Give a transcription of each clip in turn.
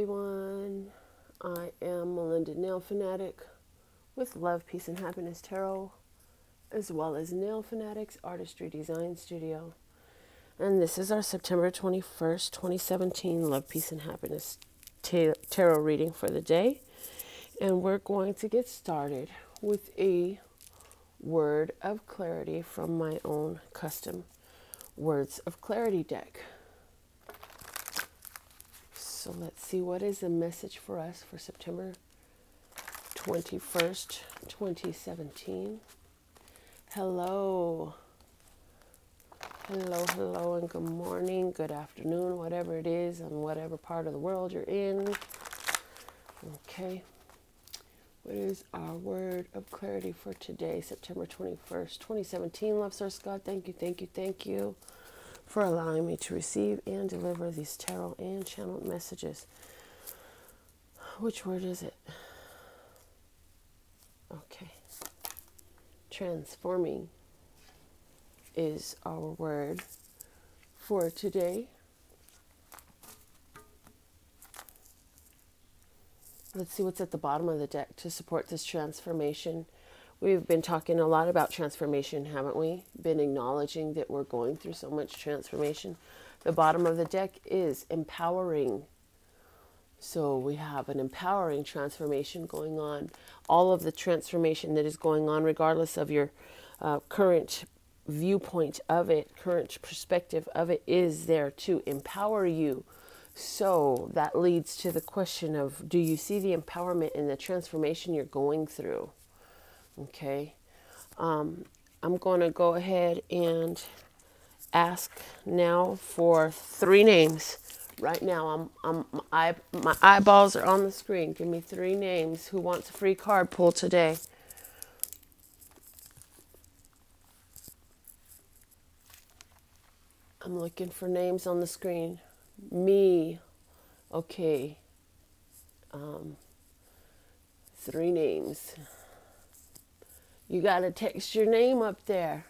everyone. I am Melinda NailFanatic with Love, Peace, and Happiness Tarot, as well as NailFanatic's Artistry Design Studio. And this is our September 21st, 2017 Love, Peace, and Happiness Tarot reading for the day. And we're going to get started with a word of clarity from my own custom Words of Clarity deck. So let's see, what is the message for us for September 21st, 2017. Hello, and good morning, good afternoon, whatever it is, and whatever part of the world you're in. Okay, what is our word of clarity for today, September 21st, 2017? Love Source God, thank you for allowing me to receive and deliver these tarot and channeled messages. Which word is it? Okay. Transforming is our word for today. Let's see what's at the bottom of the deck to support this transformation. We've been talking a lot about transformation, haven't we? Been acknowledging that we're going through so much transformation. The bottom of the deck is empowering. So we have an empowering transformation going on. All of the transformation that is going on, regardless of your current viewpoint of it, current perspective of it, is there to empower you. So that leads to the question of, do you see the empowerment in the transformation you're going through? Okay, I'm going to go ahead and ask now for 3 names. Right now, my eyeballs are on the screen. Give me 3 names. Who wants a free card pull today? I'm looking for names on the screen. Me. Okay. 3 names. You got to text your name up there.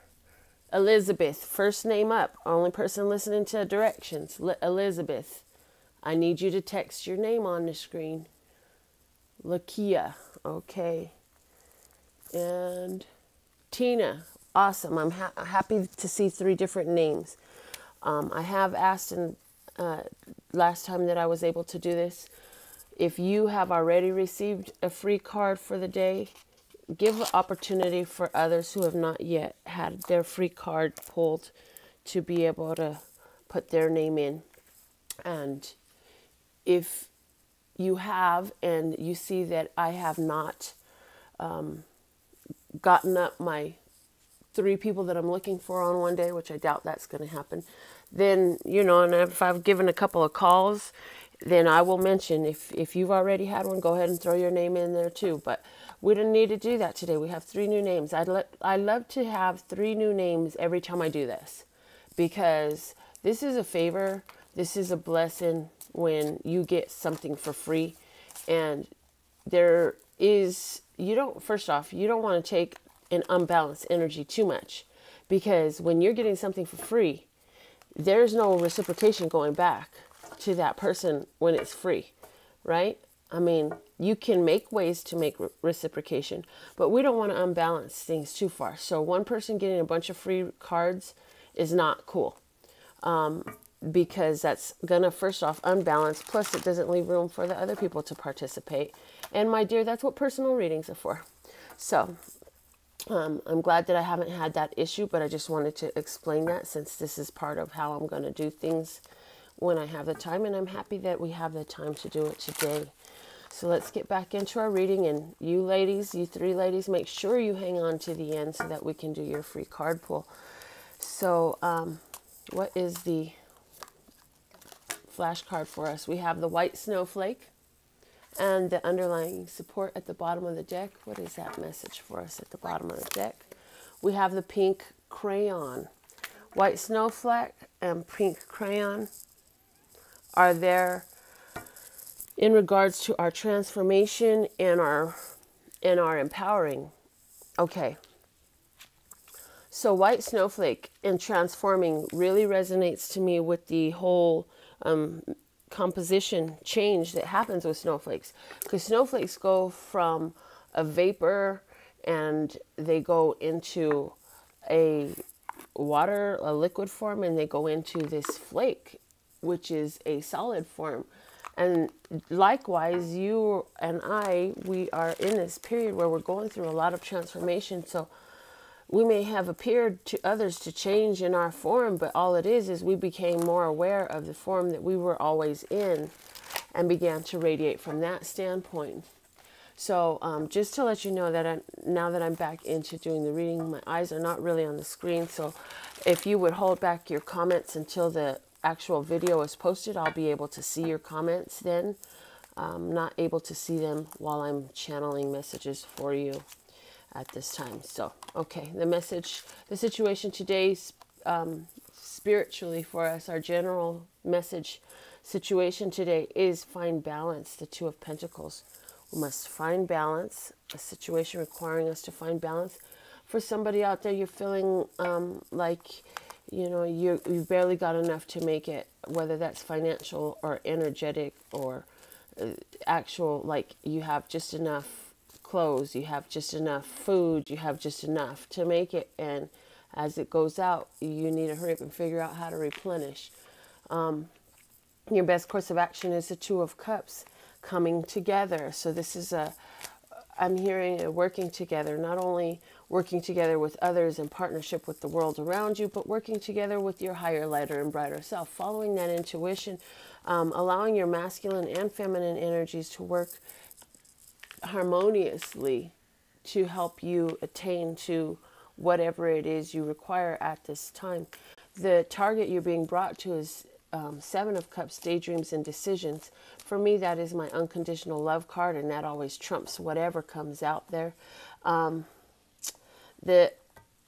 Elizabeth, first name up. Only person listening to directions. Elizabeth, I need you to text your name on the screen. Lakia, okay. And Tina, awesome. I'm happy to see 3 different names. I have asked last time that I was able to do this, if you have already received a free card for the day, give an opportunity for others who have not yet had their free card pulled to be able to put their name in. And if you have, and you see that I have not gotten up my 3 people that I'm looking for on one day, which I doubt that's going to happen, then, you know, and if I've given a couple of calls, then I will mention, if you've already had one, go ahead and throw your name in there too. But we don't need to do that today. We have 3 new names. I love to have 3 new names every time I do this, because this is a favor. This is a blessing when you get something for free. And there is, first off, you don't want to take an unbalanced energy too much, because when you're getting something for free, there's no reciprocation going back to that person when it's free, right? I mean, you can make ways to make reciprocation, but we don't want to unbalance things too far. So one person getting a bunch of free cards is not cool, because that's going to, first off, unbalance. Plus, it doesn't leave room for the other people to participate. And my dear, that's what personal readings are for. So I'm glad that I haven't had that issue, but I just wanted to explain that, since this is part of how I'm going to do things when I have the time, and I'm happy that we have the time to do it today. So let's get back into our reading, and you ladies, you 3 ladies, make sure you hang on to the end so that we can do your free card pull. So what is the flash card for us? We have the white snowflake and the underlying support at the bottom of the deck. What is that message for us at the bottom of the deck? We have the pink crayon. White snowflake and pink crayon are there in regards to our transformation and our empowering. Okay. So white snowflake and transforming really resonates to me with the whole composition change that happens with snowflakes, because snowflakes go from a vapor and they go into a a liquid form, and they go into this flake, which is a solid form. And likewise, you and I, we are in this period where we're going through a lot of transformation. So we may have appeared to others to change in our form, but all it is we became more aware of the form that we were always in and began to radiate from that standpoint. So just to let you know that now that I'm back into doing the reading, my eyes are not really on the screen. So if you would hold back your comments until the actual video is posted, I'll be able to see your comments then. I'm not able to see them while I'm channeling messages for you at this time. So, okay, the situation today, spiritually for us, our general message situation today is find balance, the Two of Pentacles. We must find balance, a situation requiring us to find balance. For somebody out there, you're feeling like, you know, you've barely got enough to make it, whether that's financial or energetic or actual, like you have just enough clothes, you have just enough food, you have just enough to make it, and as it goes out, you need to hurry up and figure out how to replenish. Your best course of action is the Two of Cups coming together. So this is I'm hearing a working together, not only working together with others in partnership with the world around you, but working together with your higher, lighter, and brighter self, following that intuition, allowing your masculine and feminine energies to work harmoniously to help you attain to whatever it is you require at this time. The target you're being brought to is Seven of Cups, daydreams and decisions. For me, that is my unconditional love card, and that always trumps whatever comes out there. The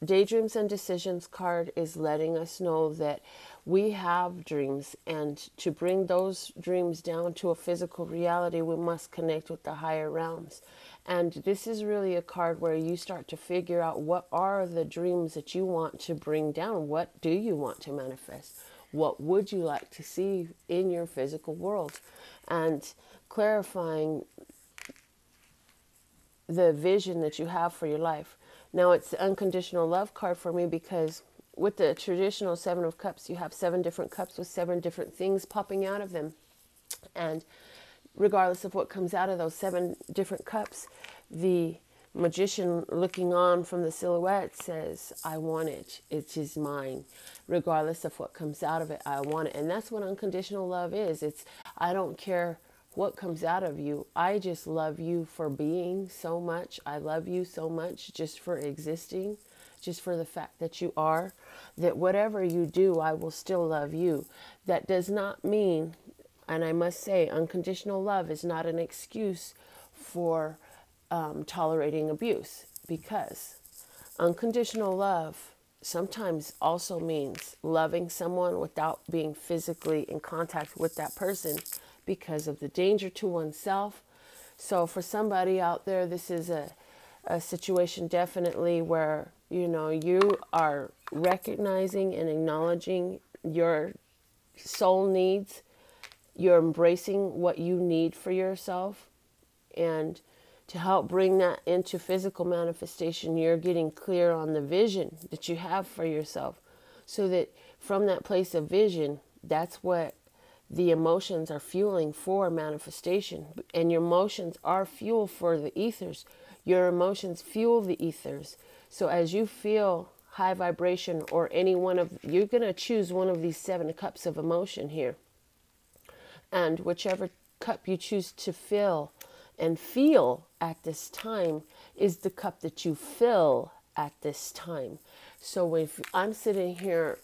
daydreams and decisions card is letting us know that we have dreams, and to bring those dreams down to a physical reality, we must connect with the higher realms. And this is really a card where you start to figure out what are the dreams that you want to bring down. What do you want to manifest? What would you like to see in your physical world? And clarifying the vision that you have for your life. Now, it's the unconditional love card for me, because with the traditional Seven of Cups, you have 7 different cups with 7 different things popping out of them. And regardless of what comes out of those 7 different cups, the magician looking on from the silhouette says, I want it. It is mine. Regardless of what comes out of it, I want it. And that's what unconditional love is. It's, I don't care what comes out of you. I just love you for being so much. I love you so much just for existing, just for the fact that you are, that whatever you do, I will still love you. That does not mean, and I must say, unconditional love is not an excuse for tolerating abuse, because unconditional love sometimes also means loving someone without being physically in contact with that person because of the danger to oneself. So for somebody out there, this is a situation definitely where, you know, you are recognizing and acknowledging your soul needs. You're embracing what you need for yourself, and to help bring that into physical manifestation, you're getting clear on the vision that you have for yourself, so that from that place of vision, that's what the emotions are fueling for manifestation. And your emotions are fuel for the ethers. Your emotions fuel the ethers. So as you feel high vibration, or any one of, you're going to choose one of these 7 cups of emotion here. And whichever cup you choose to fill and feel at this time is the cup that you fill at this time. So if I'm sitting here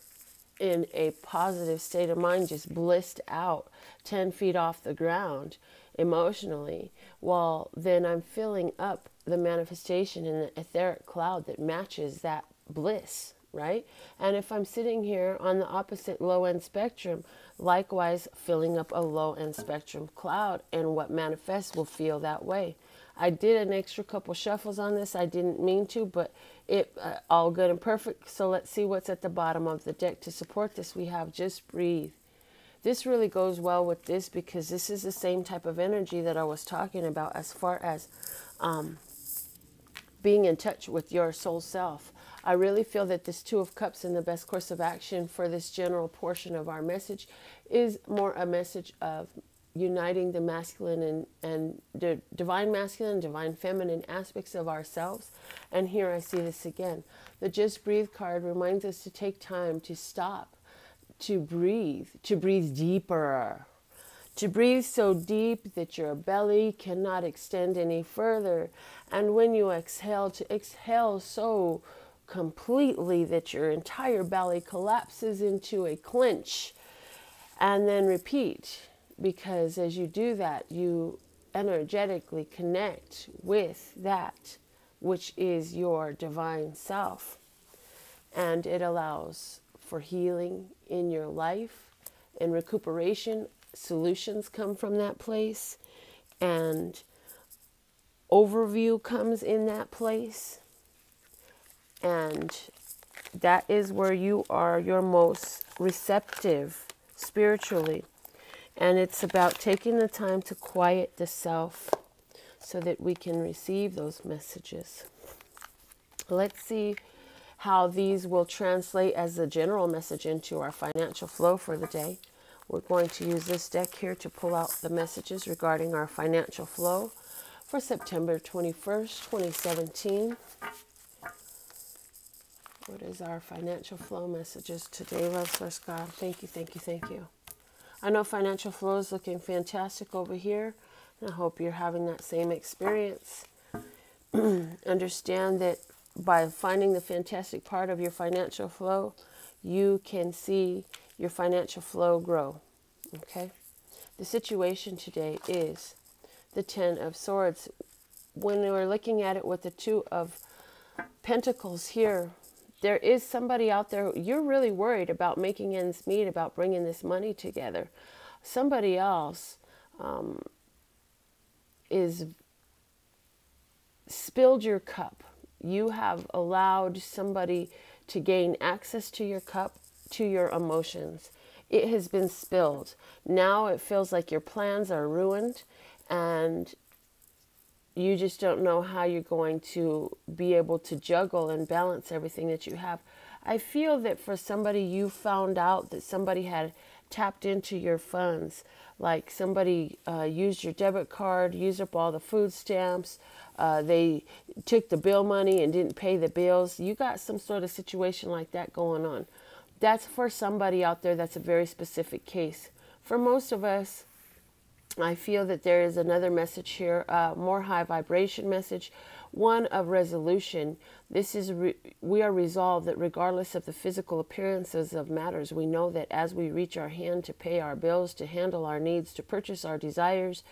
in a positive state of mind, just blissed out 10 feet off the ground emotionally, well, then I'm filling up the manifestation in the etheric cloud that matches that bliss, right? And if I'm sitting here on the opposite low end spectrum, likewise filling up a low end spectrum cloud, and what manifests will feel that way. I did an extra couple shuffles on this. I didn't mean to, but it all good and perfect. So let's see what's at the bottom of the deck to support this. We have Just Breathe. this really goes well with this, because this is the same type of energy that I was talking about as far as being in touch with your soul self. I really feel that this Two of Cups in the best course of action for this general portion of our message is more a message of uniting the masculine and the divine masculine, divine feminine aspects of ourselves. And here I see this again. The Just Breathe card reminds us to take time to stop, to breathe deeper, to breathe so deep that your belly cannot extend any further. And when you exhale, to exhale so completely that your entire belly collapses into a clench. And then repeat, because as you do that, you energetically connect with that which is your divine self. And it allows for healing in your life and recuperation. Solutions come from that place, and overview comes in that place. And that is where you are your most receptive spiritually. And it's about taking the time to quiet the self so that we can receive those messages. Let's see how these will translate as a general message into our financial flow for the day. We're going to use this deck here to pull out the messages regarding our financial flow for September 21st, 2017. What is our financial flow messages today, Love Source God? Thank you, thank you, thank you. I know financial flow is looking fantastic over here, and I hope you're having that same experience. Understand that by finding the fantastic part of your financial flow, you can see your financial flow grow. Okay? The situation today is the Ten of Swords. When we're looking at it with the Two of Pentacles here, there is somebody out there, you're really worried about making ends meet, about bringing this money together. Somebody else is spilled your cup. You have allowed somebody to gain access to your cup, to your emotions. It has been spilled. Now it feels like your plans are ruined, and you just don't know how you're going to be able to juggle and balance everything that you have. I feel that for somebody, you found out that somebody had tapped into your funds. Like somebody used your debit card, used up all the food stamps. They took the bill money and didn't pay the bills. You got some sort of situation like that going on. That's for somebody out there. That's a very specific case. For most of us, I feel that there is another message here, more high vibration message, one of resolution. This is, we are resolved that regardless of the physical appearances of matters, we know that as we reach our hand to pay our bills, to handle our needs, to purchase our desires,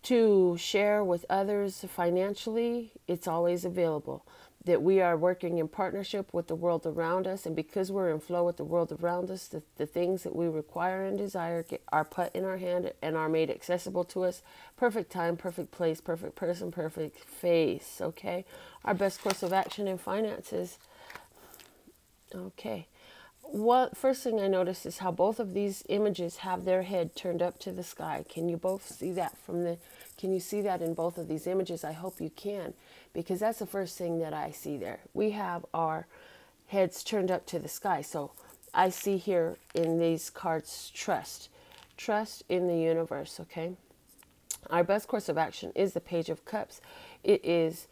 to share with others financially, it's always available. That we are working in partnership with the world around us, and because we're in flow with the world around us, the things that we require and desire are put in our hand and are made accessible to us. Perfect time, perfect place, perfect person, perfect face, okay? Our best course of action in finances. Okay. First thing I noticed is how both of these images have their head turned up to the sky. Can you both see that can you see that in both of these images? I hope you can, because that's the first thing that I see there. We have our heads turned up to the sky. So I see here in these cards, trust in the universe, okay? Our best course of action is the Page of Cups. It is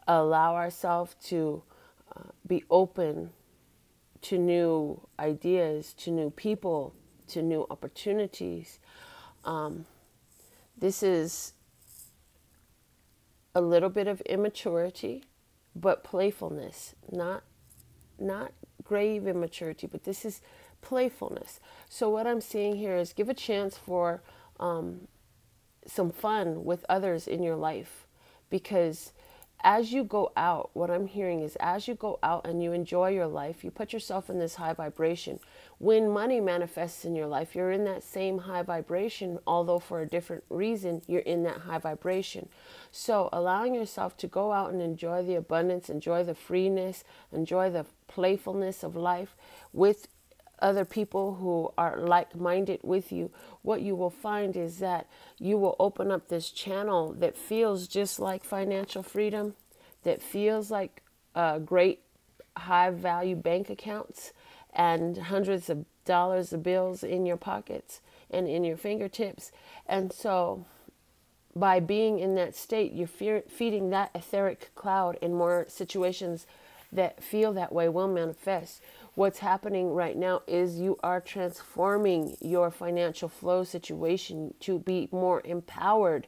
allow ourselves to be open to new ideas, to new people, to new opportunities. This is a little bit of immaturity, but playfulness, not grave immaturity, but this is playfulness. So what I'm seeing here is give a chance for some fun with others in your life, because as you go out, what I'm hearing is as you go out and you enjoy your life, you put yourself in this high vibration. When money manifests in your life, you're in that same high vibration, although for a different reason, you're in that high vibration. So allowing yourself to go out and enjoy the abundance, enjoy the freeness, enjoy the playfulness of life with other people who are like-minded with you, what you will find is that you will open up this channel that feels just like financial freedom, that feels like great high value bank accounts and hundreds of dollars of bills in your pockets and in your fingertips. And so by being in that state, you're feeding that etheric cloud, and more situations that feel that way will manifest. What's happening right now is you are transforming your financial flow situation to be more empowered,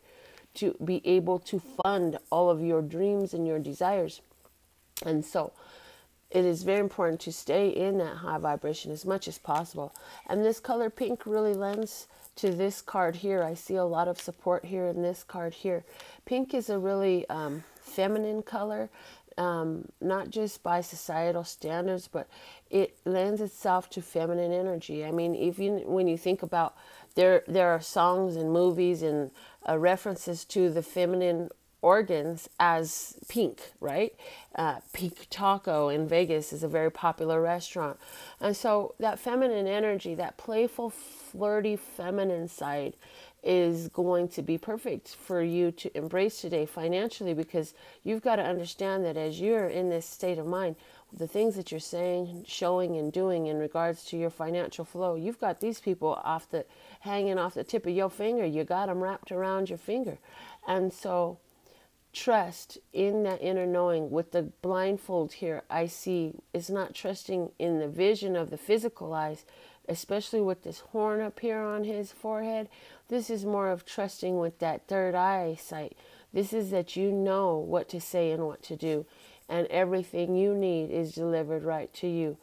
to be able to fund all of your dreams and your desires. And so it is very important to stay in that high vibration as much as possible. And this color pink really lends to this card here. I see a lot of support here in this card here. Pink is a really feminine color, not just by societal standards, but it lends itself to feminine energy. I mean, when you think about, there are songs and movies and references to the feminine organs as pink, right? Pink Taco in Vegas is a very popular restaurant. And so that feminine energy, that playful, flirty, feminine side is going to be perfect for you to embrace today financially, because you've got to understand that as you're in this state of mind, the things that you're saying, showing, and doing in regards to your financial flow, you've got these people hanging off the tip of your finger. You got them wrapped around your finger. And so trust in that inner knowing. With the blindfold here, I see is not trusting in the vision of the physical eyes, especially with this horn up here on his forehead. This is more of trusting with that third eye sight. This is that you know what to say and what to do, and everything you need is delivered right to you.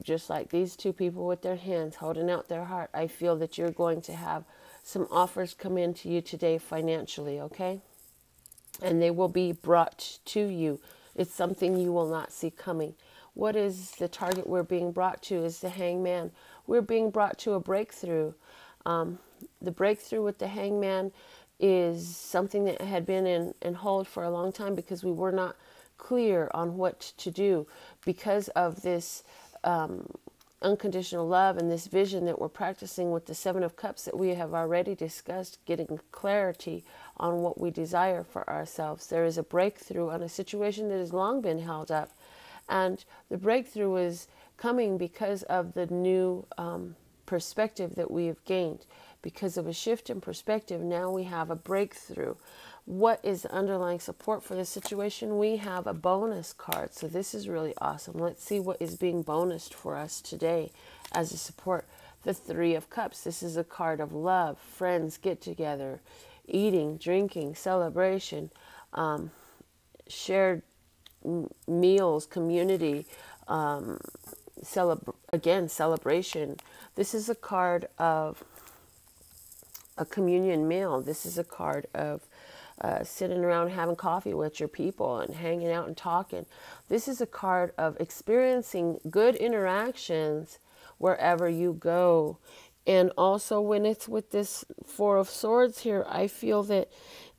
Just like these two people with their hands holding out their heart, I feel that you're going to have some offers come into you today financially, okay? And they will be brought to you. It's something you will not see coming. What is the target we're being brought to? Is the hangman. We're being brought to a breakthrough. The breakthrough with the hangman is something that had been in hold for a long time, because we were not clear on what to do because of this unconditional love and this vision that we're practicing with the Seven of Cups that we have already discussed, getting clarity on what we desire for ourselves. There is a breakthrough on a situation that has long been held up, and the breakthrough is coming because of the new perspective that we have gained. Because of a shift in perspective, now we have a breakthrough. What is the underlying support for this situation? We have a bonus card. So this is really awesome. Let's see what is being bonused for us today as a support. The Three of Cups. This is a card of love, friends, get together, eating, drinking, celebration, shared meals, community, celebration. This is a card of a communion meal. This is a card of sitting around having coffee with your people and hanging out and talking. This is a card of experiencing good interactions wherever you go. And also when it's with this Four of Swords here, I feel that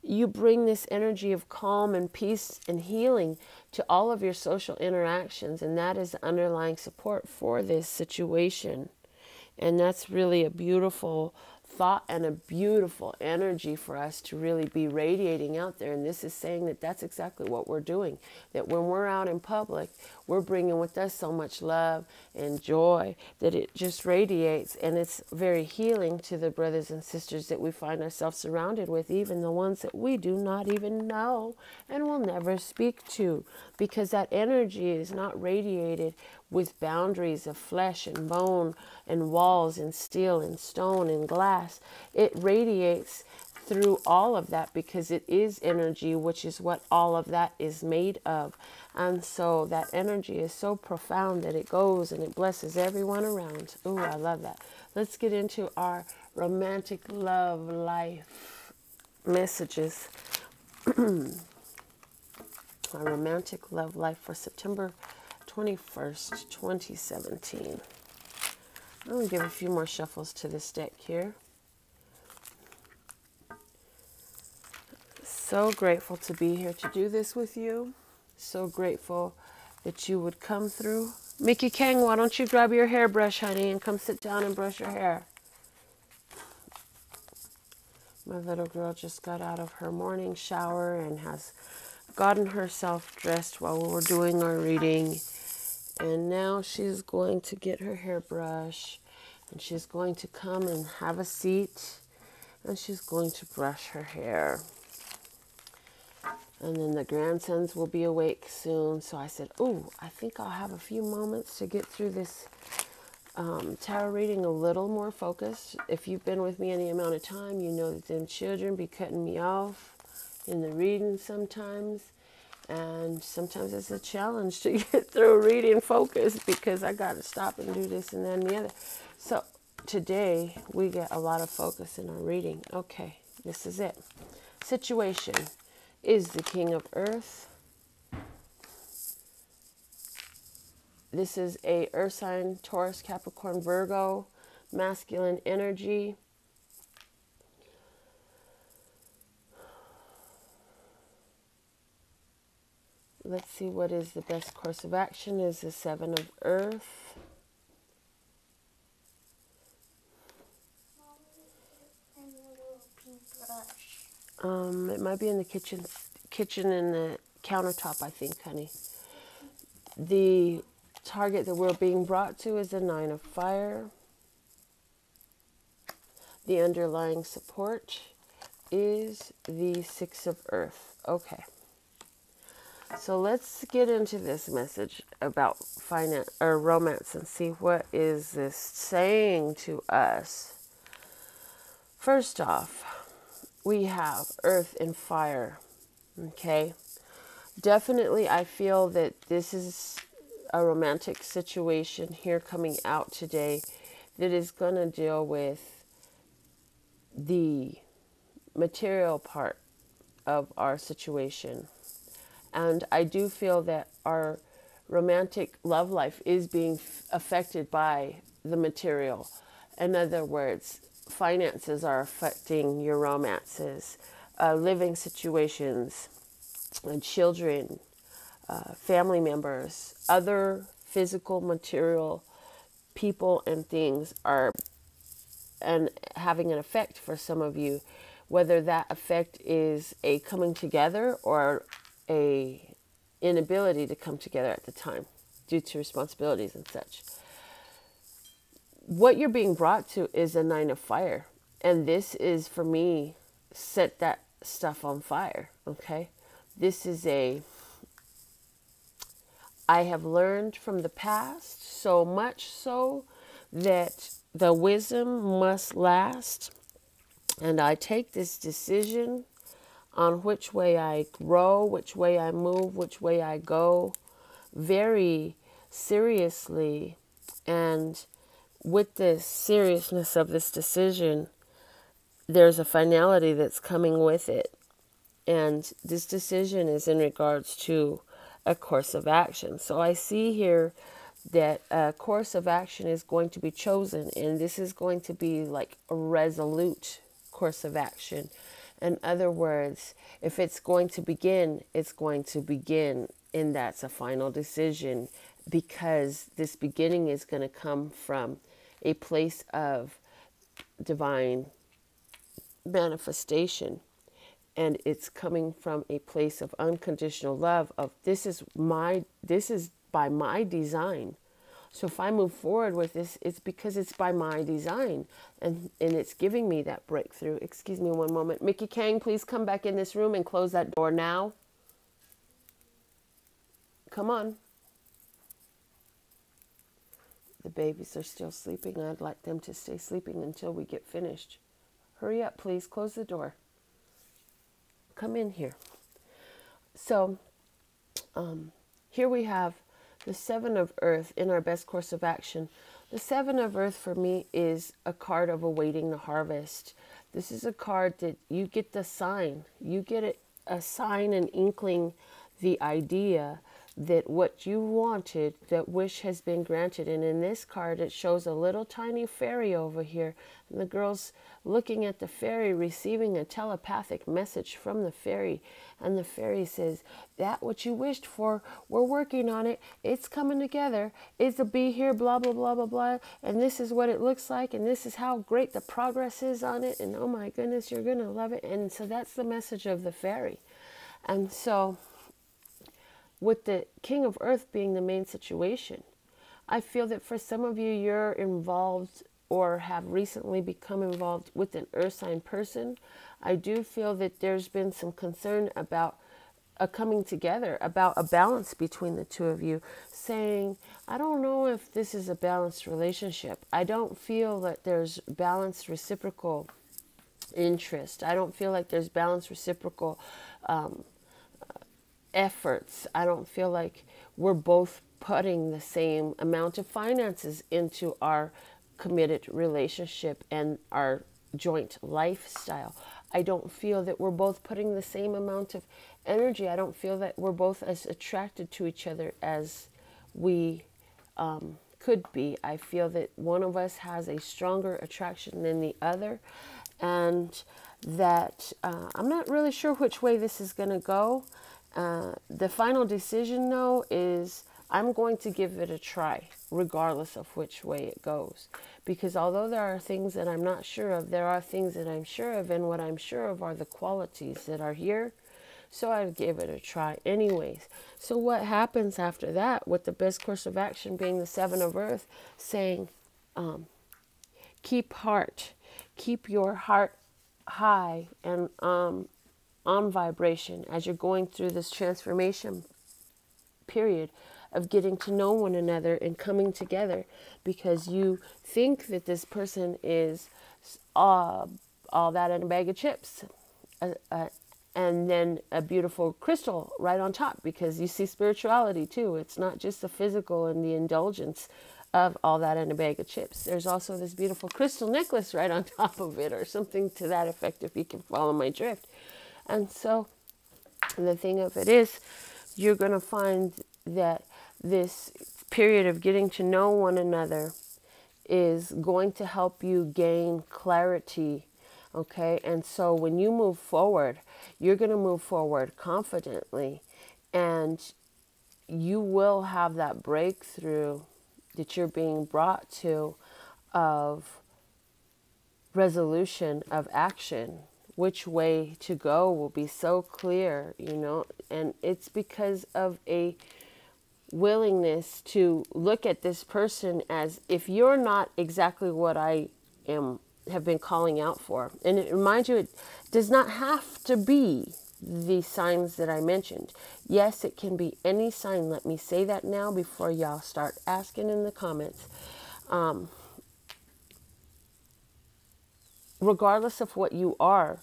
you bring this energy of calm and peace and healing to all of your social interactions. And that is the underlying support for this situation. And that's really a beautiful thought and a beautiful energy for us to really be radiating out there. And this is saying that that's exactly what we're doing. That when we're out in public, we're bringing with us so much love and joy that it just radiates. And it's very healing to the brothers and sisters that we find ourselves surrounded with, even the ones that we do not even know and will never speak to, because that energy is not radiated with boundaries of flesh and bone and walls and steel and stone and glass. It radiates through all of that because it is energy, which is what all of that is made of. And so that energy is so profound that it goes and it blesses everyone around. Ooh, I love that. Let's get into our romantic love life messages. Our romantic love life for September 21st, 2017. I'm going to give a few more shuffles to this deck here. So grateful to be here to do this with you. So grateful that you would come through Mickey Kang, why don't you grab your hairbrush, honey, and come sit down and brush your hair? My little girl just got out of her morning shower and has gotten herself dressed while we were doing our reading. And now she's going to get her hairbrush and she's going to come and have a seat and she's going to brush her hair. And then the grandsons will be awake soon. So I said, oh, I think I'll have a few moments to get through this tarot reading a little more focused. If you've been with me any amount of time, you know that them children be cutting me off in the reading sometimes. And sometimes it's a challenge to get through reading focused because I got to stop and do this and then the other. So today we get a lot of focus in our reading. Okay, this is it. Situation is the King of Earth. This is a Earth sign, Taurus, Capricorn, Virgo, masculine energy. Let's see what is the best course of action. Is the Seven of Earth. It might be in the kitchen and the countertop, I think, honey. The target that we're being brought to is the Nine of Fire. The underlying support is the Six of Earth. Okay. So let's get into this message about finance or romance and see what is this saying to us. First off, we have Earth and Fire. Okay. Definitely, I feel that this is a romantic situation here coming out today that is going to deal with the material part of our situation. And I do feel that our romantic love life is being affected by the material. In other words, finances are affecting your romances, living situations, and children, family members, other physical, material people and things are and having an effect for some of you, whether that effect is a coming together or a inability to come together at the time due to responsibilities and such. What you're being brought to is a Nine of Fire, and this is, for me, set that stuff on fire. Okay, this is I have learned from the past, so much so that the wisdom must last. And I take this decision on which way I grow, which way I move, which way I go very seriously. And with the seriousness of this decision, there's a finality that's coming with it. And this decision is in regards to a course of action. So I see here that a course of action is going to be chosen, and this is going to be like a resolute course of action. In other words, if it's going to begin, it's going to begin, and that's a final decision, because this beginning is going to come from a place of divine manifestation. And it's coming from a place of unconditional love of this is by my design. So if I move forward with this, it's because it's by my design. And it's giving me that breakthrough. Excuse me one moment. Mickey Kang, please come back in this room and close that door now. Come on. The babies are still sleeping. I'd like them to stay sleeping until we get finished. Hurry up, please. Close the door. Come in here. So here we have the Seven of Earth in our best course of action. The Seven of Earth for me is a card of awaiting the harvest. This is a card that you get the sign. You get a sign, an inkling, the idea that what you wanted, that wish has been granted. And in this card, it shows a little tiny fairy over here. And the girl's looking at the fairy, receiving a telepathic message from the fairy. And the fairy says, that what you wished for, we're working on it. It's coming together. It'll be here, blah, blah, blah, blah, blah. And this is what it looks like. And this is how great the progress is on it. And oh my goodness, you're going to love it. And so that's the message of the fairy. And so with the King of Earth being the main situation, I feel that for some of you, you're involved or have recently become involved with an earth sign person. I do feel that there's been some concern about a coming together, about a balance between the two of you, saying, I don't know if this is a balanced relationship. I don't feel that there's balanced reciprocal interest. I don't feel like there's balanced reciprocal efforts. I don't feel like we're both putting the same amount of finances into our committed relationship and our joint lifestyle. I don't feel that we're both putting the same amount of energy. I don't feel that we're both as attracted to each other as we could be. I feel that one of us has a stronger attraction than the other, and that I'm not really sure which way this is going to go. The final decision, though, is I'm going to give it a try, regardless of which way it goes. Because although there are things that I'm not sure of, there are things that I'm sure of, and what I'm sure of are the qualities that are here. So I'd give it a try anyways. So what happens after that, with the best course of action being the Seven of Earth, saying, keep your heart high and on vibration as you're going through this transformation period of getting to know one another and coming together, because you think that this person is all that in a bag of chips, and then a beautiful crystal right on top, because you see spirituality too. It's not just the physical and the indulgence of all that in a bag of chips. There's also this beautiful crystal necklace right on top of it, or something to that effect, if you can follow my drift. And so the thing of it is, you're going to find that this period of getting to know one another is going to help you gain clarity, okay? And so when you move forward, you're going to move forward confidently, and you will have that breakthrough that you're being brought to of resolution, of action. Which way to go will be so clear, you know, and it's because of a willingness to look at this person as, if you're not exactly what I have been calling out for. And it reminds you, it does not have to be the signs that I mentioned. Yes, it can be any sign. Let me say that now before y'all start asking in the comments. Regardless of what you are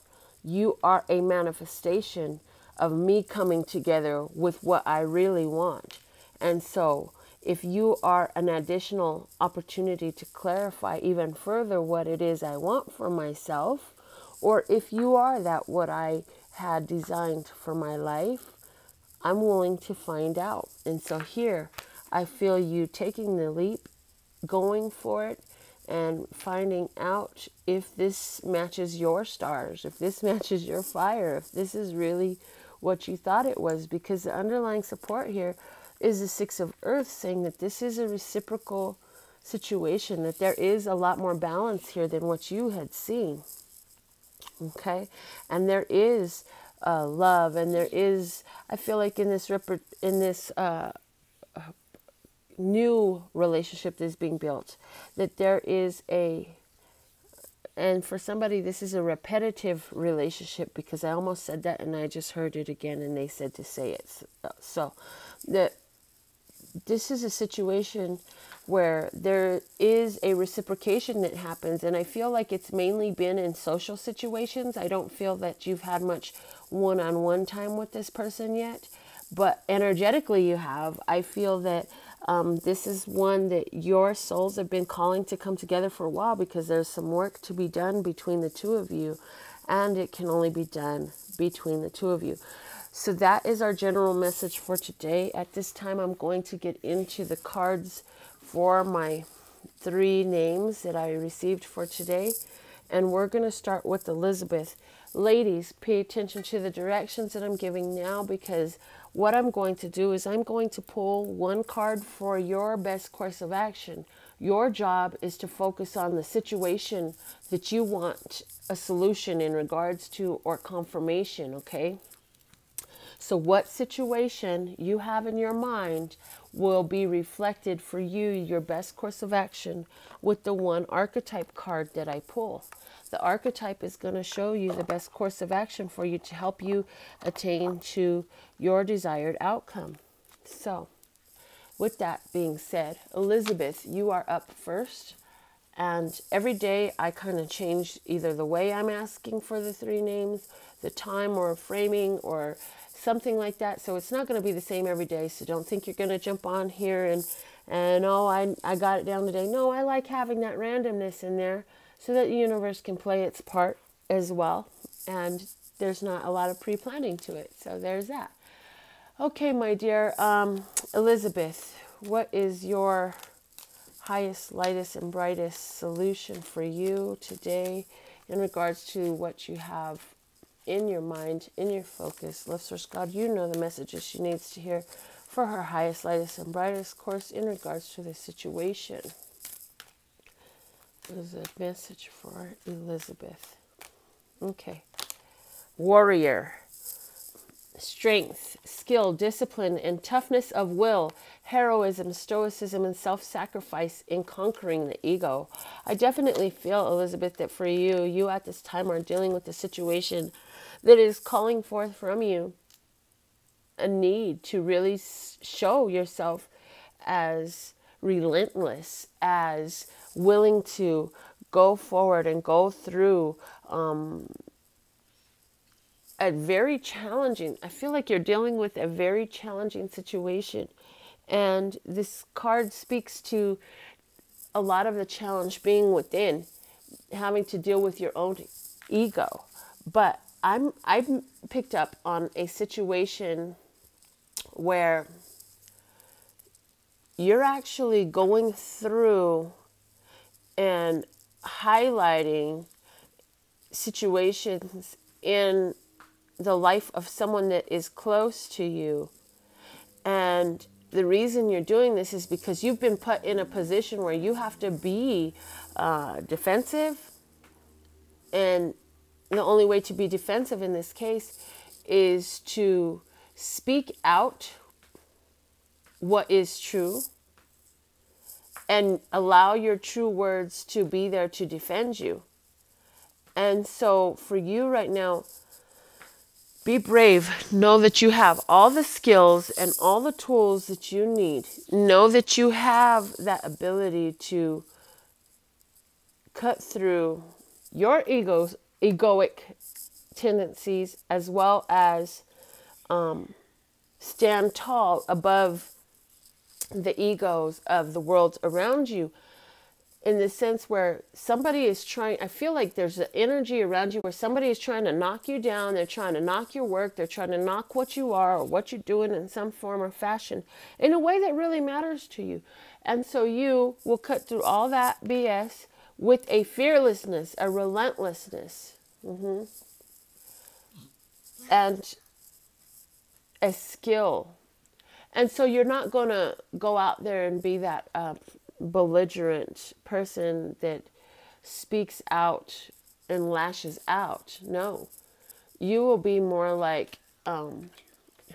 a manifestation of me coming together with what I really want. And so if you are an additional opportunity to clarify even further what it is I want for myself, or if you are that what I had designed for my life, I'm willing to find out. And so here I feel you taking the leap, going for it, and finding out if this matches your stars, if this matches your fire, if this is really what you thought it was. Because the underlying support here is the Six of Earth, saying that this is a reciprocal situation, that there is a lot more balance here than what you had seen. Okay? And there is love, and there is, I feel like in this new relationship that's being built, that there is and for somebody this is a repetitive relationship, because I almost said that and I just heard it again and they said to say it. So that this is a situation where there is a reciprocation that happens, and I feel like it's mainly been in social situations. I don't feel that you've had much one-on-one time with this person yet, but energetically you have. I feel that this is one that your souls have been calling to come together for a while, because there's some work to be done between the two of you, and it can only be done between the two of you. So that is our general message for today. At this time, I'm going to get into the cards for my 3 names that I received for today. And we're going to start with Elizabeth. Ladies, pay attention to the directions that I'm giving now, because what I'm going to do is I'm going to pull 1 card for your best course of action. Your job is to focus on the situation that you want a solution in regards to, or confirmation, okay? So what situation you have in your mind will be reflected for you, your best course of action, with the 1 archetype card that I pull. The archetype is going to show you the best course of action for you to help you attain to your desired outcome. So, with that being said, Elizabeth, you are up first. And every day I kind of change either the way I'm asking for the 3 names, the time or framing or something like that. So it's not going to be the same every day. So don't think you're going to jump on here and oh, I got it down today. No, I like having that randomness in there so that the universe can play its part as well. And there's not a lot of pre-planning to it. So there's that. Okay, my dear Elizabeth, what is your highest, lightest, and brightest solution for you today in regards to what you have in your mind, in your focus? Love Source God, you know the messages she needs to hear for her highest, lightest, and brightest course in regards to the situation. There's a message for Elizabeth. Okay. Warrior. Strength, skill, discipline, and toughness of will, heroism, stoicism, and self-sacrifice in conquering the ego. I definitely feel, Elizabeth, that for you at this time are dealing with a situation that is calling forth from you a need to really show yourself as relentless, as willing to go forward and go through a very challenging, I feel like you're dealing with a very challenging situation. And this card speaks to a lot of the challenge being within, having to deal with your own ego. But I've picked up on a situation where you're actually going through and highlighting situations in the life of someone that is close to you. And the reason you're doing this is because you've been put in a position where you have to be defensive. And the only way to be defensive in this case is to speak out what is true and allow your true words to be there to defend you. And so for you right now, be brave. Know that you have all the skills and all the tools that you need. Know that you have that ability to cut through your egoic tendencies, as well as stand tall above the egos of the world around you. In the sense where somebody is trying, I feel like there's an energy around you where somebody is trying to knock you down. They're trying to knock your work. They're trying to knock what you are or what you're doing in some form or fashion in a way that really matters to you. And so you will cut through all that BS with a fearlessness, a relentlessness, and a skill. And so you're not going to go out there and be that belligerent person that speaks out and lashes out. No, you will be more like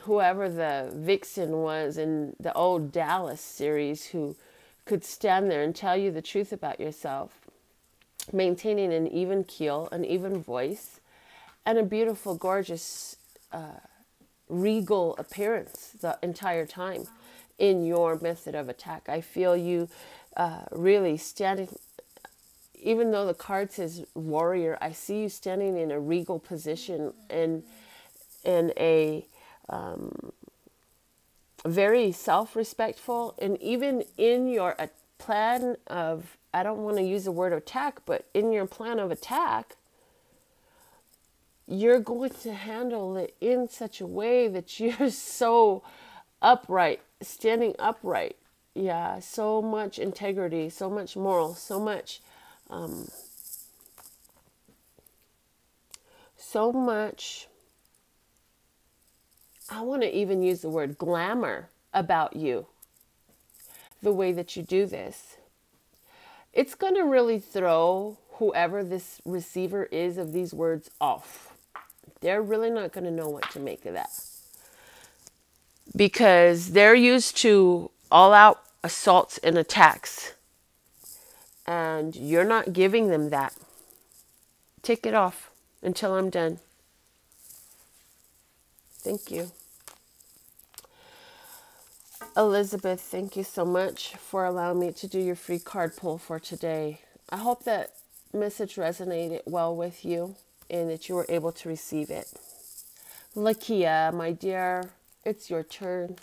whoever the vixen was in the old Dallas series, who could stand there and tell you the truth about yourself, maintaining an even keel, an even voice, and a beautiful, gorgeous, regal appearance the entire time in your method of attack. I feel you really standing, even though the card says warrior, I see you standing in a regal position and in a very self-respectful, and even in your plan of, I don't want to use the word attack, but in your plan of attack, you're going to handle it in such a way that you're so upright, standing upright. Yeah, so much integrity, so much moral, so much, I want to even use the word glamour about you, the way that you do this. It's going to really throw whoever this receiver is of these words off. They're really not going to know what to make of that, because they're used to all out assaults and attacks, and you're not giving them that. Take it off until I'm done. Thank you. Elizabeth, thank you so much for allowing me to do your free card pull for today. I hope that message resonated well with you and that you were able to receive it. Lakia, my dear, it's your turn.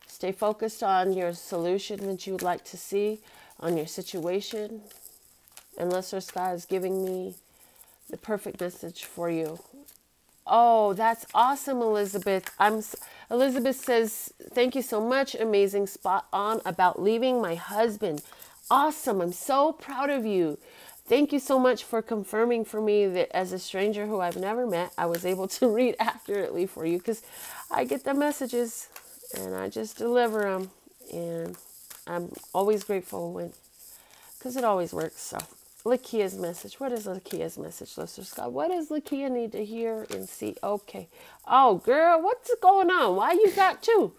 Stay focused on your solution that you would like to see, on your situation. And Lesser Sky is giving me the perfect message for you. Oh, that's awesome, Elizabeth. Elizabeth says, thank you so much. Amazing, spot on about leaving my husband. Awesome. I'm so proud of you. Thank you so much for confirming for me that as a stranger who I've never met, I was able to read accurately for you, because I get the messages and I just deliver them. And I'm always grateful because it always works. So Lakia's message. What is Lakia's message, Lister Scott? What does Lakia need to hear and see? Okay. Oh, girl, what's going on? Why you got two?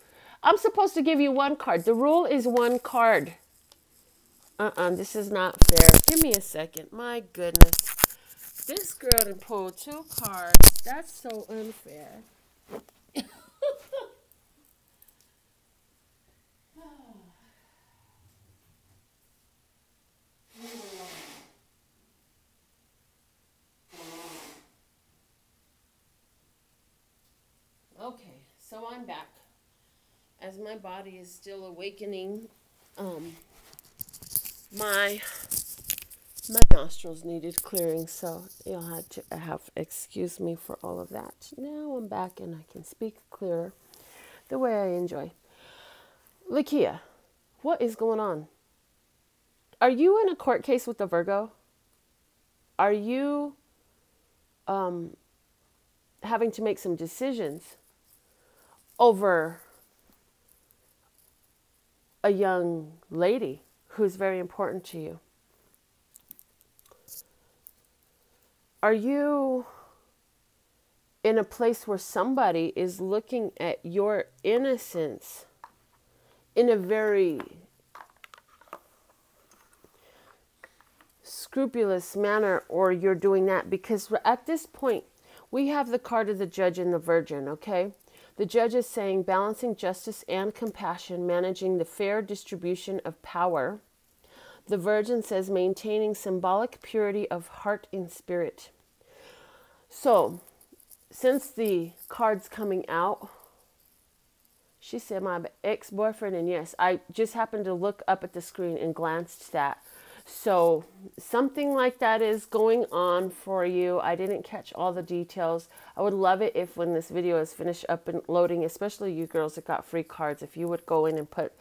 I'm supposed to give you one card. The rule is one card. This is not fair. Give me a second. My goodness. This girl done pulled two cards. That's so unfair. Okay, so I'm back. As my body is still awakening, my nostrils needed clearing, so you'll have to excuse me for all of that. Now I'm back and I can speak clearer the way I enjoy. Lakia, what is going on? Are you in a court case with the Virgo? Are you having to make some decisions over a young lady who's very important to you? Are you in a place where somebody is looking at your innocence in a very scrupulous manner, or you're doing that? Because at this point, we have the card of the Judge and the Virgin, okay? The Judge is saying balancing justice and compassion, managing the fair distribution of power. The Virgin says maintaining symbolic purity of heart and spirit. So, since the card's coming out, she said my ex-boyfriend, and yes, I just happened to look up at the screen and glanced that. So, something like that is going on for you. I didn't catch all the details. I would love it if when this video is finished up and loading, especially you girls that got free cards, if you would go in and put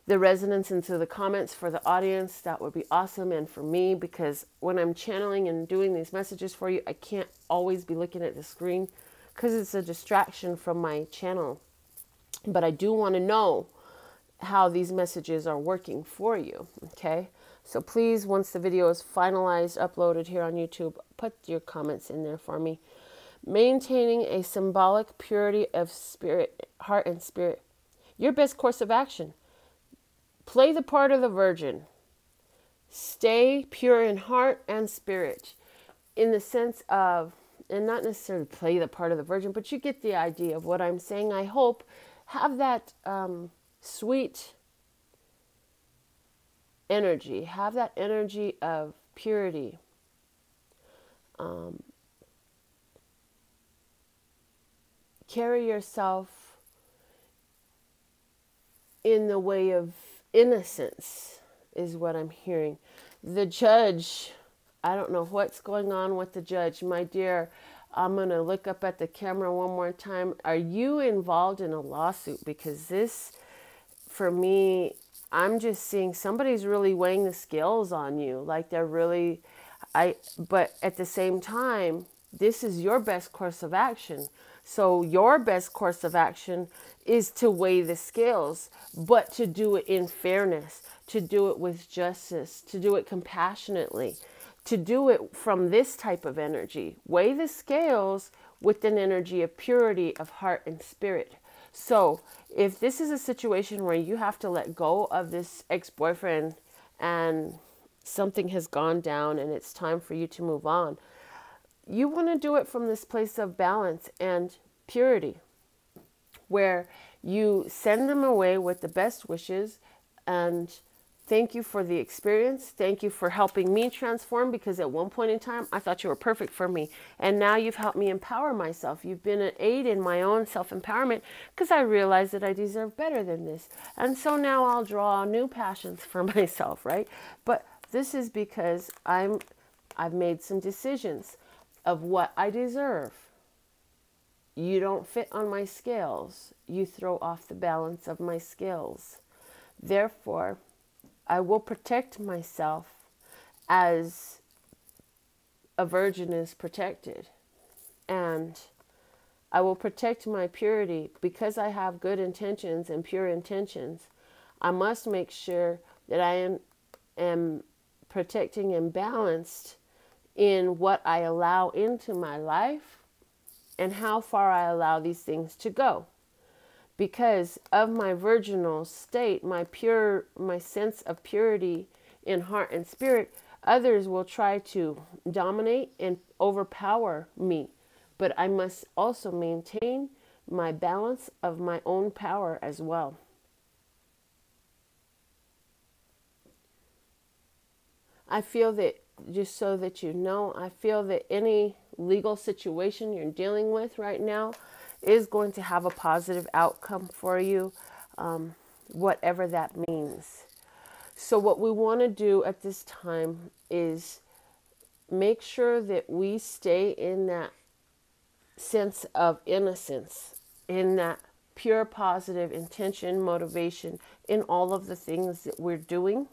the resonance into the comments for the audience, that would be awesome. And for me, because when I'm channeling and doing these messages for you, I can't always be looking at the screen because it's a distraction from my channel. But I do want to know how these messages are working for you, okay? So please, once the video is finalized, uploaded here on YouTube, put your comments in there for me. Maintaining a symbolic purity of spirit, heart and spirit. Your best course of action. Play the part of the Virgin. Stay pure in heart and spirit. In the sense of, and not necessarily play the part of the Virgin, but you get the idea of what I'm saying. I hope have that sweet energy. Have that energy of purity. Carry yourself in the way of innocence is what I'm hearing. The Judge, I don't know what's going on with the Judge. My dear, I'm going to look up at the camera one more time. Are you involved in a lawsuit? Because this, for me, I'm just seeing somebody's really weighing the scales on you. Like they're really, but at the same time, this is your best course of action. So your best course of action is to weigh the scales, but to do it in fairness, to do it with justice, to do it compassionately, to do it from this type of energy. Weigh the scales with an energy of purity of heart and spirit. So if this is a situation where you have to let go of this ex-boyfriend and something has gone down and it's time for you to move on, you want to do it from this place of balance and purity, where you send them away with the best wishes and thank you for the experience. Thank you for helping me transform, because at one point in time, I thought you were perfect for me. And now you've helped me empower myself. You've been an aid in my own self-empowerment, because I realized that I deserve better than this. And so now I'll draw new passions for myself, right? But this is because I've made some decisions of what I deserve. You don't fit on my scales. You throw off the balance of my scales. Therefore, I will protect myself as a virgin is protected. And I will protect my purity because I have good intentions and pure intentions. I must make sure that I am protecting and balanced in what I allow into my life and how far I allow these things to go. Because of my virginal state, my sense of purity in heart and spirit, others will try to dominate and overpower me. But I must also maintain my balance of my own power as well. I feel that, just so that you know, I feel that any legal situation you're dealing with right now is going to have a positive outcome for you, whatever that means. So what we want to do at this time is make sure that we stay in that sense of innocence, in that pure positive intention, motivation, in all of the things that we're doing.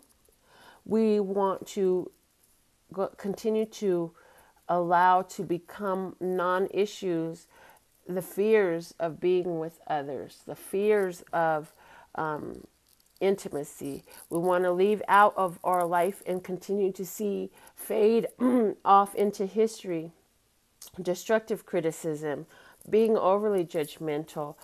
We want to continue to allow to become non-issues the fears of being with others, the fears of intimacy. We want to leave out of our life and continue to see fade off into history, destructive criticism, being overly judgmental,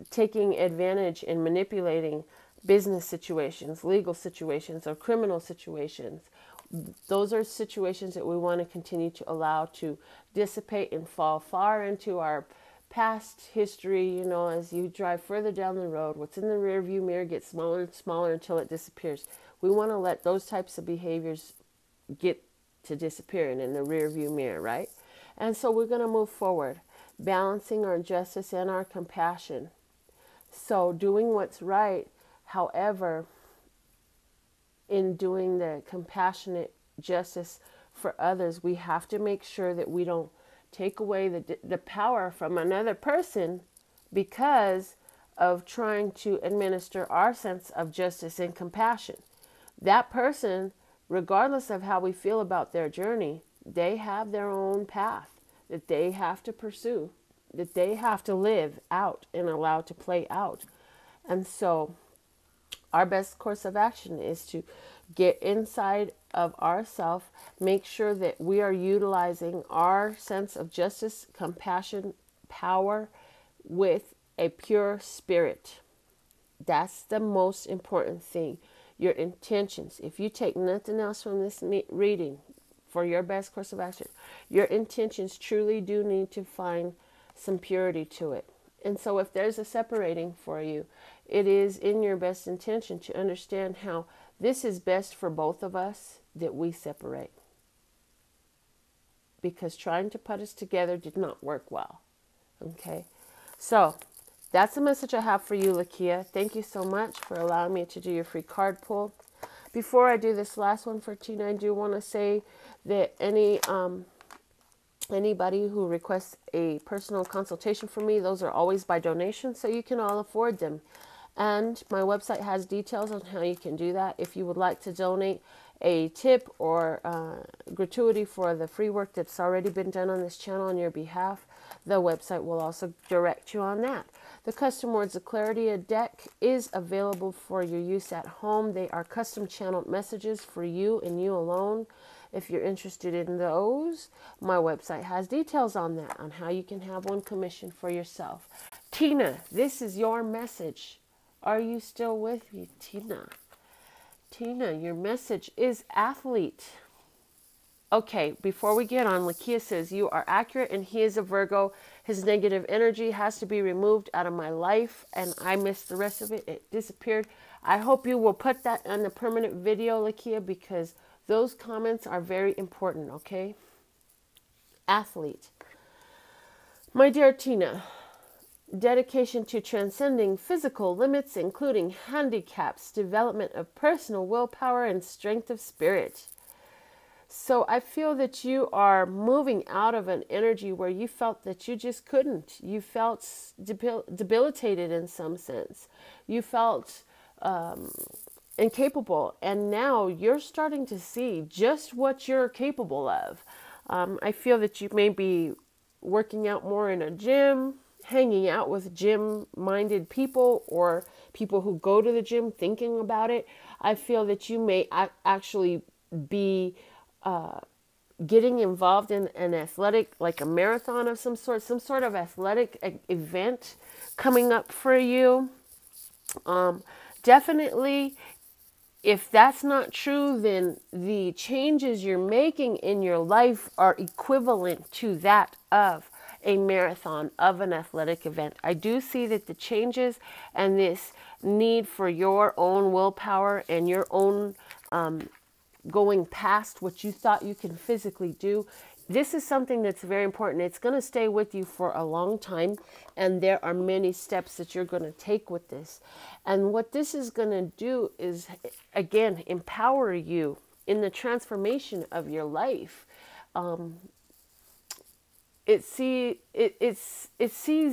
taking advantage and manipulating business situations, legal situations, or criminal situations. Those are situations that we want to continue to allow to dissipate and fall far into our past history. You know, as you drive further down the road, what's in the rear view mirror gets smaller and smaller until it disappears. We want to let those types of behaviors get to disappearing in the rear view mirror, right? And so we're going to move forward, balancing our justice and our compassion. So doing what's right, however, in doing the compassionate justice for others, we have to make sure that we don't take away the power from another person because of trying to administer our sense of justice and compassion. That person, regardless of how we feel about their journey, they have their own path that they have to pursue, that they have to live out and allow to play out. And so our best course of action is to get inside of ourselves, make sure that we are utilizing our sense of justice, compassion, power with a pure spirit. That's the most important thing. Your intentions. If you take nothing else from this reading for your best course of action, your intentions truly do need to find some purity to it. And so if there's a separating for you, it is in your best intention to understand how this is best for both of us that we separate. Because trying to put us together did not work well. Okay? So that's the message I have for you, Lakia. Thank you so much for allowing me to do your free card pull. Before I do this last one for Tina, I do want to say that any Anybody who requests a personal consultation from me, those are always by donation, so you can all afford them. And my website has details on how you can do that. If you would like to donate a tip or gratuity for the free work that's already been done on this channel on your behalf, the website will also direct you on that. The Custom Words of Clarity deck is available for your use at home. They are custom channeled messages for you and you alone. If you're interested in those, my website has details on that, on how you can have one commissioned for yourself. Tina, this is your message. Are you still with me, Tina? Tina, your message is athlete. Okay, before we get on, Lakia says, you are accurate and he is a Virgo. His negative energy has to be removed out of my life, and I missed the rest of it. It disappeared. I hope you will put that on the permanent video, Lakia, because those comments are very important, okay? Athlete. My dear Tina, dedication to transcending physical limits, including handicaps, development of personal willpower, and strength of spirit. So I feel that you are moving out of an energy where you felt that you just couldn't. You felt debilitated in some sense. You felt incapable. And now you're starting to see just what you're capable of. I feel that you may be working out more in a gym, hanging out with gym-minded people or people who go to the gym thinking about it. I feel that you may actually be getting involved in an athletic, like a marathon of some sort of athletic event coming up for you. Definitely, if that's not true, then the changes you're making in your life are equivalent to that of a marathon, of an athletic event. I do see that the changes and this need for your own willpower and your own going past what you thought you can physically do. This is something that's very important. It's going to stay with you for a long time, and there are many steps that you're going to take with this. And what this is going to do is, again, empower you in the transformation of your life. It sees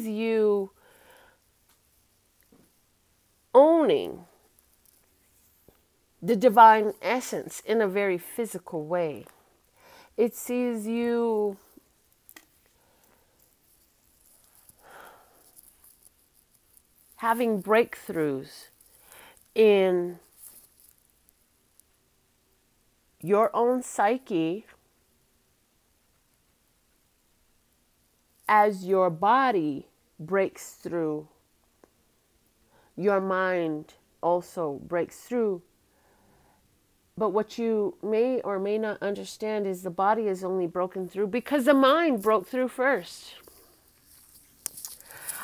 you owning the divine essence in a very physical way. It sees you having breakthroughs in your own psyche as your body breaks through. Your mind also breaks through. But what you may or may not understand is the body is only broken through because the mind broke through first.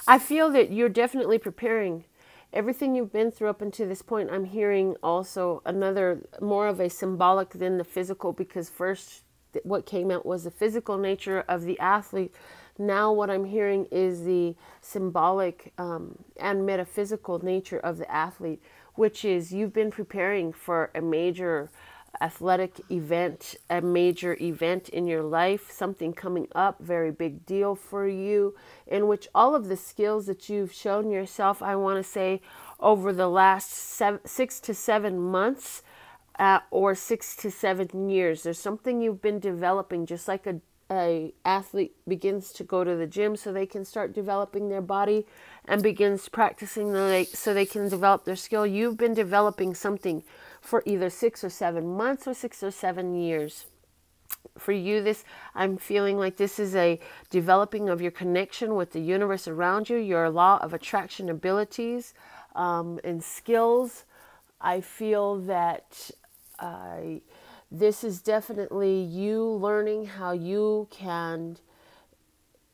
I feel that you're definitely preparing everything you've been through up until this point. I'm hearing also another, more of a symbolic than the physical, because first what came out was the physical nature of the athlete. Now what I'm hearing is the symbolic and metaphysical nature of the athlete, which is you've been preparing for a major athletic event, a major event in your life, something coming up, very big deal for you, in which all of the skills that you've shown yourself, I want to say, over the last 6 to 7 months or 6 to 7 years. There's something you've been developing, just like a athlete begins to go to the gym so they can start developing their body and begins practicing so they can develop their skill. You've been developing something for either 6 or 7 months or 6 or 7 years. For you, I'm feeling like this is a developing of your connection with the universe around you, your law of attraction abilities and skills. I feel that this is definitely you learning how you can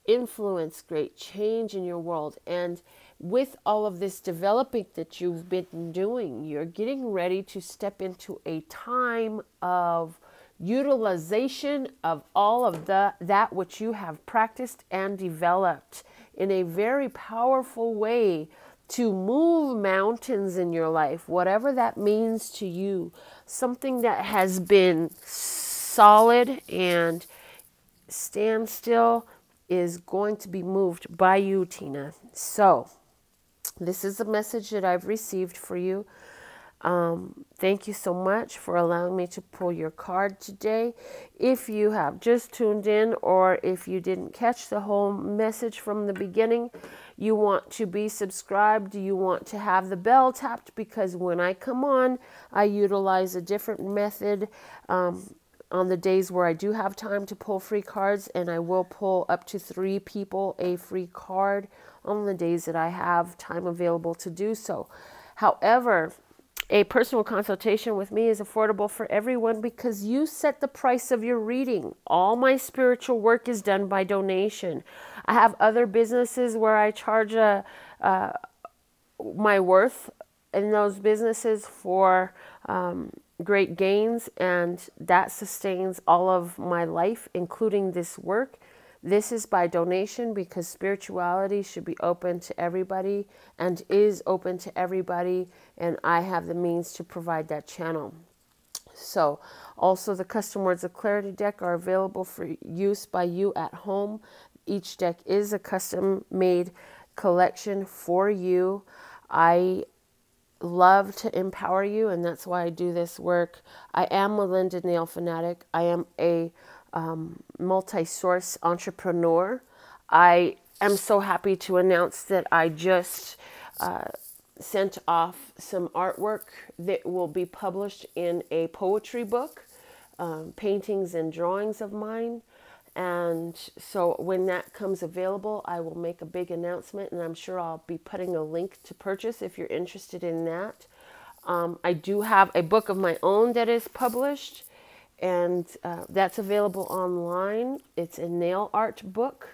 influence great change in your world. And with all of this developing that you've been doing, you're getting ready to step into a time of utilization of all of that which you have practiced and developed in a very powerful way to move mountains in your life, whatever that means to you. Something that has been solid and standstill is going to be moved by you, Tina. So this is a message that I've received for you. Thank you so much for allowing me to pull your card today. If you have just tuned in, or if you didn't catch the whole message from the beginning, you want to be subscribed, you want to have the bell tapped, because when I come on, I utilize a different method on the days where I do have time to pull free cards, and I will pull up to 3 people a free card on the days that I have time available to do so. However, a personal consultation with me is affordable for everyone because you set the price of your reading. All my spiritual work is done by donation. I have other businesses where I charge my worth in those businesses for great gains, and that sustains all of my life, including this work. This is by donation because spirituality should be open to everybody and is open to everybody, and I have the means to provide that channel. So also the Custom Words of Clarity deck are available for use by you at home. Each deck is a custom made collection for you. I love to empower you, and that's why I do this work. I am Melinda NailFanatic. I am a multi-source entrepreneur. I am so happy to announce that I just sent off some artwork that will be published in a poetry book, paintings and drawings of mine. And so when that comes available, I will make a big announcement, and I'm sure I'll be putting a link to purchase if you're interested in that. I do have a book of my own that is published, and that's available online. It's a nail art book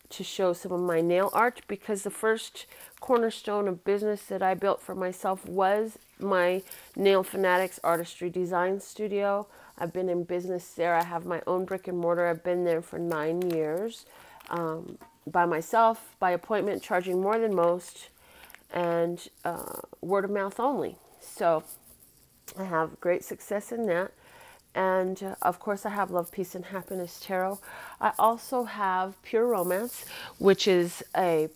to show some of my nail art, because the first cornerstone of business that I built for myself was my NailFanatic's Artistry Design Studio. I've been in business there. I have my own brick and mortar. I've been there for 9 years by myself, by appointment, charging more than most, and word of mouth only. So I have great success in that. And of course, I have Love, Peace, and Happiness Tarot. I also have Pure Romance, which is a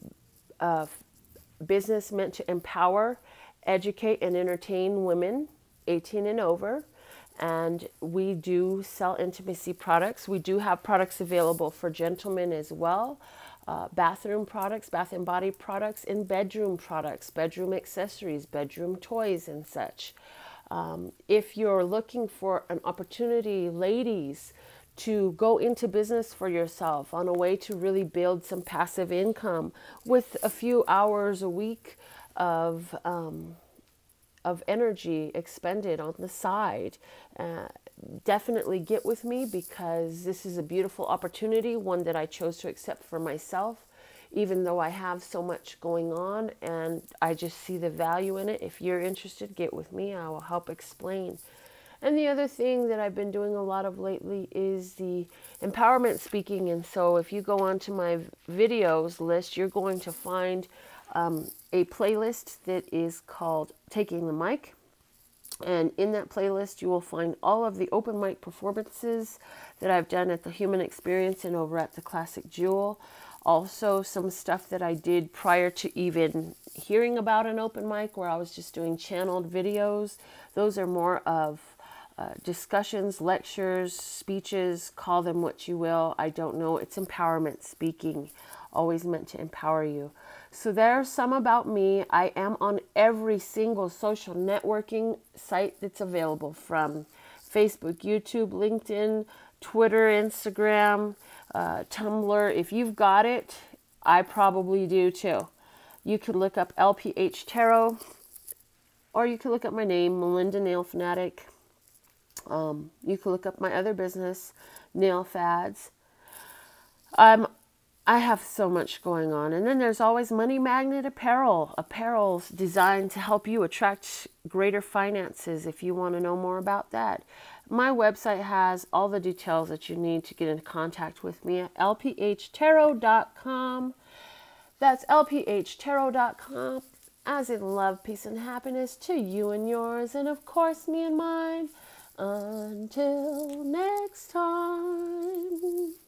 business meant to empower, educate, and entertain women 18 and over. And we do sell intimacy products. We do have products available for gentlemen as well. Bathroom products, bath and body products, and bedroom products, bedroom accessories, bedroom toys, and such. If you're looking for an opportunity, ladies, to go into business for yourself on a way to really build some passive income with a few hours a week of energy expended on the side, definitely get with me, because this is a beautiful opportunity, one that I chose to accept for myself, even though I have so much going on, and I just see the value in it. If you're interested, get with me. I will help explain. And the other thing that I've been doing a lot of lately is the empowerment speaking. And so if you go onto my videos list, you're going to find a playlist that is called Taking the Mic. And in that playlist, you will find all of the open mic performances that I've done at the Human Experience and over at the Classic Jewel. Also, some stuff that I did prior to even hearing about an open mic, where I was just doing channeled videos. Those are more of discussions, lectures, speeches, call them what you will. I don't know. It's empowerment speaking, always meant to empower you. So there's some about me. I am on every single social networking site that's available, from Facebook, YouTube, LinkedIn, Twitter, Instagram, Tumblr. If you've got it, I probably do too. You could look up LPH Tarot, or you could look up my name, Melinda NailFanatic. You could look up my other business, Nail Fads. I have so much going on. And then there's always Money Magnet Apparel. Apparel's designed to help you attract greater finances if you want to know more about that. My website has all the details that you need to get in contact with me at lphtarot.com. That's lphtarot.com, as in love, peace, and happiness to you and yours, and of course me and mine. Until next time.